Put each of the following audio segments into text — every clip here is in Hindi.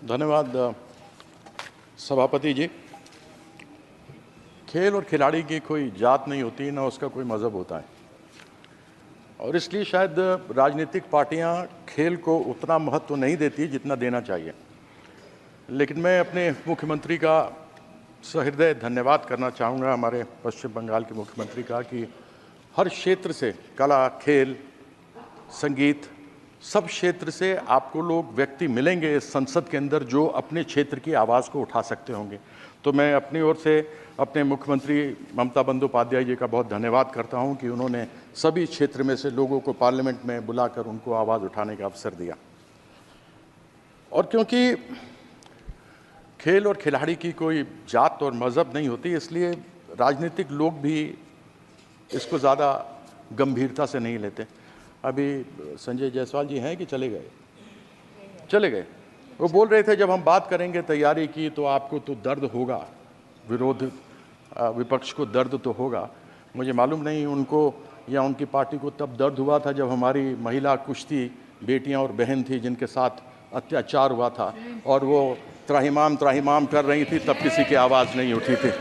धन्यवाद सभापति जी। खेल और खिलाड़ी की कोई जात नहीं होती, ना उसका कोई मज़हब होता है, और इसलिए शायद राजनीतिक पार्टियां खेल को उतना महत्व नहीं देती जितना देना चाहिए। लेकिन मैं अपने मुख्यमंत्री का सहृदय धन्यवाद करना चाहूँगा, हमारे पश्चिम बंगाल के मुख्यमंत्री का, कि हर क्षेत्र से, कला, खेल, संगीत, सब क्षेत्र से आपको लोग व्यक्ति मिलेंगे इस संसद के अंदर जो अपने क्षेत्र की आवाज़ को उठा सकते होंगे। तो मैं अपनी ओर से अपने मुख्यमंत्री ममता बंदोपाध्याय जी का बहुत धन्यवाद करता हूं कि उन्होंने सभी क्षेत्र में से लोगों को पार्लियामेंट में बुलाकर उनको आवाज़ उठाने का अवसर दिया। और क्योंकि खेल और खिलाड़ी की कोई जात और मज़हब नहीं होती, इसलिए राजनीतिक लोग भी इसको ज़्यादा गंभीरता से नहीं लेते। अभी संजय जायसवाल जी हैं कि चले गए? चले गए। वो बोल रहे थे जब हम बात करेंगे तैयारी की तो आपको तो दर्द होगा, विपक्ष को दर्द तो होगा। मुझे मालूम नहीं उनको या उनकी पार्टी को तब दर्द हुआ था जब हमारी महिला कुश्ती बेटियां और बहन थी जिनके साथ अत्याचार हुआ था और वो त्राहिमाम त्राहिमाम कर रही थी, तब किसी की आवाज़ नहीं उठी थी।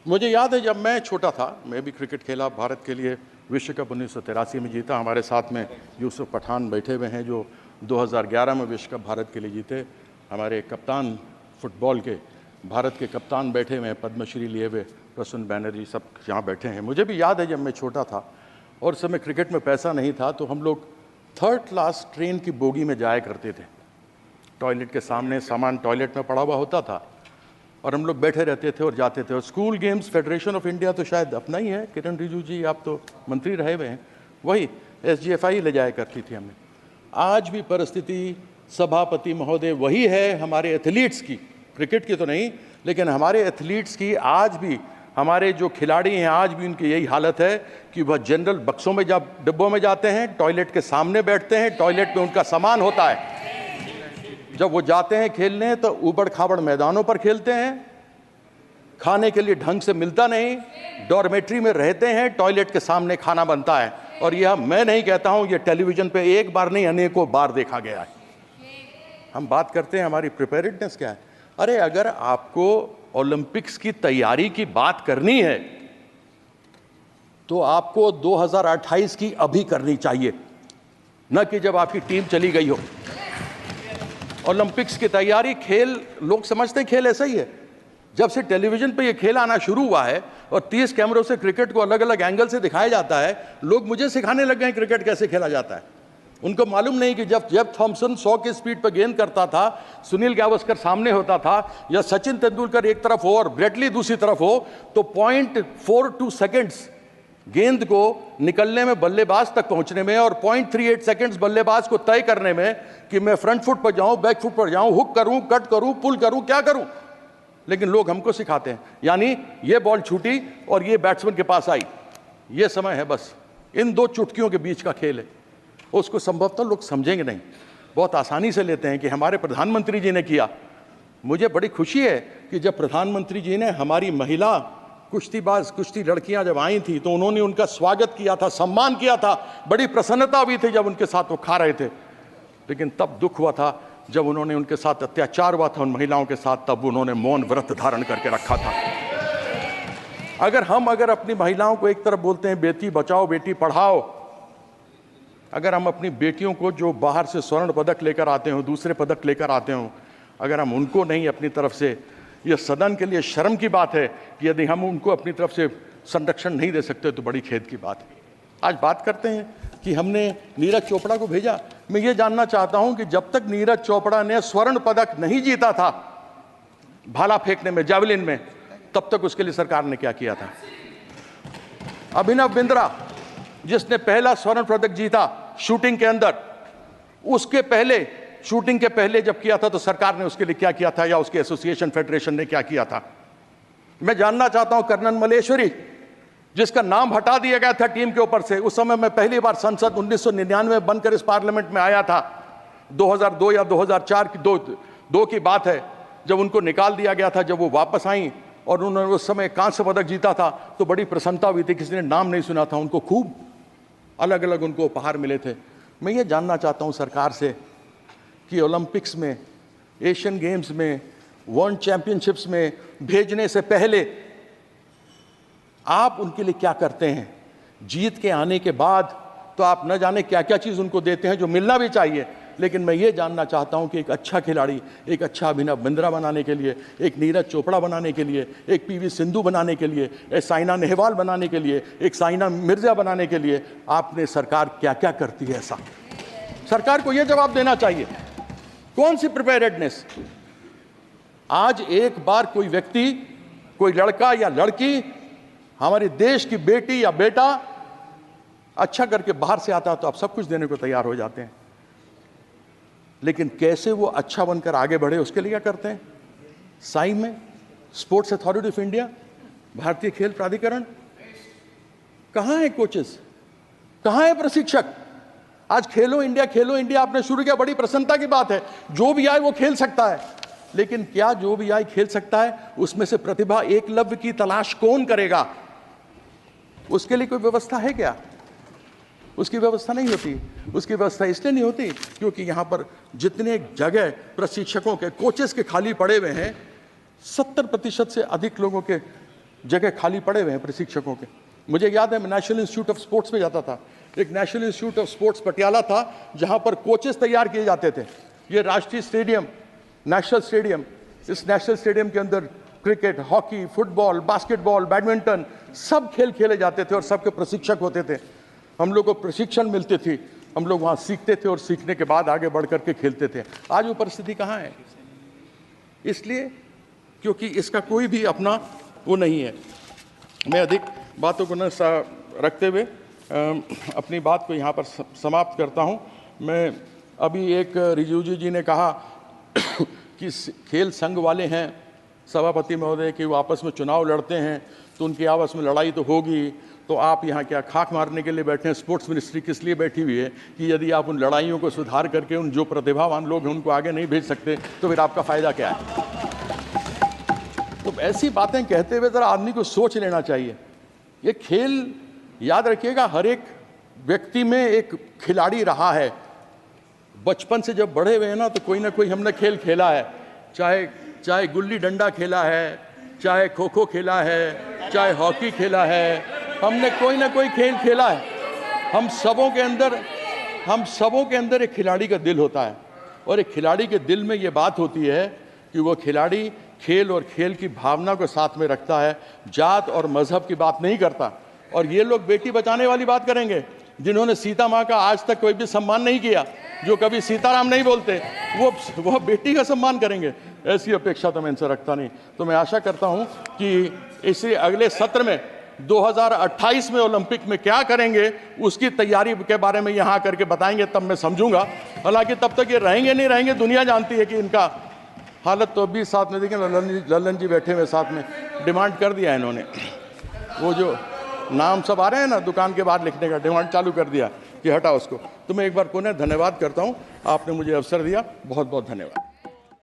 मुझे याद है जब मैं छोटा था, मैं भी क्रिकेट खेला, भारत के लिए विश्व कप 1983 में जीता। हमारे साथ में यूसुफ पठान बैठे हुए हैं जो 2011 में विश्व कप भारत के लिए जीते। हमारे कप्तान फुटबॉल के, भारत के कप्तान बैठे हुए हैं, पद्मश्री लिए हुए प्रसून बैनर्जी, सब यहाँ बैठे हैं। मुझे भी याद है जब मैं छोटा था और उस समय क्रिकेट में पैसा नहीं था तो हम लोग 3rd क्लास ट्रेन की बोगी में जाया करते थे। टॉयलेट के सामने सामान टॉयलेट में पड़ा हुआ होता था और हम लोग बैठे रहते थे और जाते थे। और school games federation of India तो शायद अपना ही है, किरण रिजिजू जी आप तो मंत्री रहे हुए हैं, वही SGFI ले जाया करती थी हमें। आज भी परिस्थिति सभापति महोदय वही है हमारे एथलीट्स की, क्रिकेट की तो नहीं, लेकिन हमारे एथलीट्स की आज भी, हमारे जो खिलाड़ी हैं आज भी उनकी यही हालत है कि वह जनरल बक्सों में जब डिब्बों में जाते हैं, टॉयलेट के सामने बैठते हैं, टॉयलेट में उनका सामान होता है। जब वो जाते हैं खेलने तो ऊबड़ खाबड़ मैदानों पर खेलते हैं, खाने के लिए ढंग से मिलता नहीं, डॉर्मेट्री में रहते हैं, टॉयलेट के सामने खाना बनता है। और यह मैं नहीं कहता हूं, यह टेलीविजन पे एक बार नहीं अनेकों बार देखा गया है। हम बात करते हैं हमारी प्रिपेयर्डनेस क्या है। अरे अगर आपको ओलंपिक्स की तैयारी की बात करनी है तो आपको 2028 की अभी करनी चाहिए, न कि जब आपकी टीम चली गई हो। ओलंपिक्स की तैयारी, खेल लोग समझते हैं खेल ऐसा ही है। जब से टेलीविजन पे ये खेल आना शुरू हुआ है और 30 कैमरों से क्रिकेट को अलग अलग एंगल से दिखाया जाता है, लोग मुझे सिखाने लग गए क्रिकेट कैसे खेला जाता है। उनको मालूम नहीं कि जब जेफ थॉम्सन 100 की स्पीड पर गेंद करता था, सुनील गावस्कर सामने होता था, या सचिन तेंदुलकर एक तरफ हो और ब्रेटली दूसरी तरफ हो, तो 0.42 सेकेंड्स गेंद को निकलने में, बल्लेबाज तक पहुंचने में, और 0.38 सेकेंड्स बल्लेबाज को तय करने में कि मैं फ्रंट फुट पर जाऊं, बैक फुट पर जाऊं, हुक करूं, कट करूं, पुल करूं, क्या करूं। लेकिन लोग हमको सिखाते हैं, यानी ये बॉल छूटी और ये बैट्समैन के पास आई, ये समय है, बस इन 2 चुटकियों के बीच का खेल है। उसको संभवतः लोग समझेंगे नहीं, बहुत आसानी से लेते हैं कि हमारे प्रधानमंत्री जी ने किया। मुझे बड़ी खुशी है कि जब प्रधानमंत्री जी ने हमारी महिला कुश्तीबाज, कुश्ती लड़कियां जब आई थी तो उन्होंने उनका स्वागत किया था, सम्मान किया था, बड़ी प्रसन्नता हुई थी जब उनके साथ वो खा रहे थे। लेकिन तब दुख हुआ था जब उन्होंने, उनके साथ अत्याचार हुआ था उन महिलाओं के साथ, तब उन्होंने मौन व्रत धारण करके रखा था। अगर अपनी महिलाओं को एक तरफ बोलते हैं बेटी बचाओ बेटी पढ़ाओ, अगर हम अपनी बेटियों को जो बाहर से स्वर्ण पदक लेकर आते हो, दूसरे पदक लेकर आते हो, अगर हम उनको नहीं अपनी तरफ से, यह सदन के लिए शर्म की बात है कि यदि हम उनको अपनी तरफ से संरक्षण नहीं दे सकते तो बड़ी खेद की बात है। आज बात करते हैं कि हमने नीरज चोपड़ा को भेजा। मैं ये जानना चाहता हूं कि जब तक नीरज चोपड़ा ने स्वर्ण पदक नहीं जीता था भाला फेंकने में, जैवलिन में, तब तक उसके लिए सरकार ने क्या किया था। अभिनव बिंद्रा जिसने पहला स्वर्ण पदक जीता शूटिंग के अंदर, उसके पहले, शूटिंग के पहले जब किया था तो सरकार ने उसके लिए क्या किया था, या उसके एसोसिएशन फेडरेशन ने क्या किया था। मैं जानना चाहता हूं कर्नल मलेश्वरी जिसका नाम हटा दिया गया था टीम के ऊपर से, उस समय मैं पहली बार संसद 1999 बनकर इस पार्लियामेंट में आया था, 2002 या 2004 की दो की बात है, जब उनको निकाल दिया गया था। जब वो वापस आई और उन्होंने उस समय कांस्य पदक जीता था तो बड़ी प्रसन्नता हुई थी, किसी ने नाम नहीं सुना था, उनको खूब अलग अलग उनको उपहार मिले थे। मैं ये जानना चाहता हूं सरकार से कि ओलंपिक्स में, एशियन गेम्स में, वर्ल्ड चैंपियनशिप्स में भेजने से पहले आप उनके लिए क्या करते हैं? जीत के आने के बाद तो आप न जाने क्या क्या चीज़ उनको देते हैं जो मिलना भी चाहिए, लेकिन मैं ये जानना चाहता हूं कि एक अच्छा खिलाड़ी, एक अच्छा अभिनव बिंद्रा बनाने के लिए, एक नीरज चोपड़ा बनाने के लिए, एक पीवी सिंधु बनाने के लिए, एक साइना नेहवाल बनाने के लिए, एक साइना मिर्जा बनाने के लिए आपने सरकार क्या क्या करती है? ऐसा सरकार को यह जवाब देना चाहिए। कौन सी प्रिपेयर्डनेस? आज एक बार कोई व्यक्ति, कोई लड़का या लड़की, हमारे देश की बेटी या बेटा अच्छा करके बाहर से आता है तो आप सब कुछ देने को तैयार हो जाते हैं, लेकिन कैसे वो अच्छा बनकर आगे बढ़े उसके लिए क्या करते हैं? साई में स्पोर्ट्स अथॉरिटी ऑफ इंडिया, भारतीय खेल प्राधिकरण, कहां है कोचेस, कहां है प्रशिक्षक? आज खेलो इंडिया आपने शुरू किया, बड़ी प्रसन्नता की बात है। जो भी आए वो खेल सकता है, लेकिन क्या जो भी आए खेल सकता है? उसमें से प्रतिभा एकलव्य की तलाश कौन करेगा? उसके लिए कोई व्यवस्था है क्या? उसकी व्यवस्था नहीं होती। उसकी व्यवस्था इसलिए नहीं होती क्योंकि यहाँ पर जितने जगह प्रशिक्षकों के, कोचेस के खाली पड़े हुए हैं, 70% से अधिक लोगों के जगह खाली पड़े हुए हैं प्रशिक्षकों के। मुझे याद है, मैं नेशनल इंस्टीट्यूट ऑफ स्पोर्ट्स में जाता था। एक national institute of sports Patiala था जहाँ पर कोचेस तैयार किए जाते थे। ये राष्ट्रीय स्टेडियम, नेशनल स्टेडियम, इस नेशनल स्टेडियम के अंदर cricket, hockey, football, basketball, badminton सब खेल खेले जाते थे और सबके प्रशिक्षक होते थे। हम लोग को प्रशिक्षण मिलती थी, हम लोग वहाँ सीखते थे और सीखने के बाद आगे बढ़ करके खेलते थे। आज वो परिस्थिति कहाँ है? इसलिए क्योंकि इसका कोई भी अपना वो नहीं है। मैं अधिक बातों को न रखते हुए अपनी बात को यहाँ पर समाप्त करता हूँ। मैं अभी एक रिजिजू जी ने कहा कि खेल संघ वाले हैं सभापति महोदय कि वो आपस में चुनाव लड़ते हैं तो उनकी आपस में लड़ाई तो होगी, तो आप यहाँ क्या खाक मारने के लिए बैठे हैं? स्पोर्ट्स मिनिस्ट्री किस लिए बैठी हुई है कि यदि आप उन लड़ाइयों को सुधार करके उन जो प्रतिभावान लोग हैं उनको आगे नहीं भेज सकते तो फिर आपका फ़ायदा क्या है? तो ऐसी बातें कहते हुए ज़रा आदमी को सोच लेना चाहिए। ये खेल, याद रखिएगा, हर एक व्यक्ति में एक खिलाड़ी रहा है। बचपन से जब बड़े हुए हैं ना तो कोई ना कोई हमने खेल खेला है, चाहे गुल्ली डंडा खेला है, चाहे खो खो खेला है, चाहे हॉकी खेला है, हमने कोई ना कोई खेल खेला है। हम सबों के अंदर एक खिलाड़ी का दिल होता है और एक खिलाड़ी के दिल में ये बात होती है कि वो खिलाड़ी खेल और खेल की भावना को साथ में रखता है, जात और मजहब की बात नहीं करता। और ये लोग बेटी बचाने वाली बात करेंगे, जिन्होंने सीता माँ का आज तक कोई भी सम्मान नहीं किया, जो कभी सीताराम नहीं बोलते, वो बेटी का सम्मान करेंगे। ऐसी अपेक्षा तो मैं इनसे रखता नहीं। तो मैं आशा करता हूँ कि इसी अगले सत्र में 2028 में ओलंपिक में क्या करेंगे उसकी तैयारी के बारे में यहाँ करके बताएंगे, तब मैं समझूंगा। हालांकि तब तक ये रहेंगे नहीं रहेंगे, दुनिया जानती है कि इनका हालत तो अभी साथ में, देखें लल्लन जी बैठे हुए साथ में, डिमांड कर दिया है इन्होंने। वो जो नाम सब आ रहे हैं ना दुकान के बाहर लिखने का, डिमांड चालू कर दिया कि हटा उसको। तो मैं एक बार पुनः धन्यवाद करता हूँ, आपने मुझे अवसर दिया, बहुत बहुत धन्यवाद।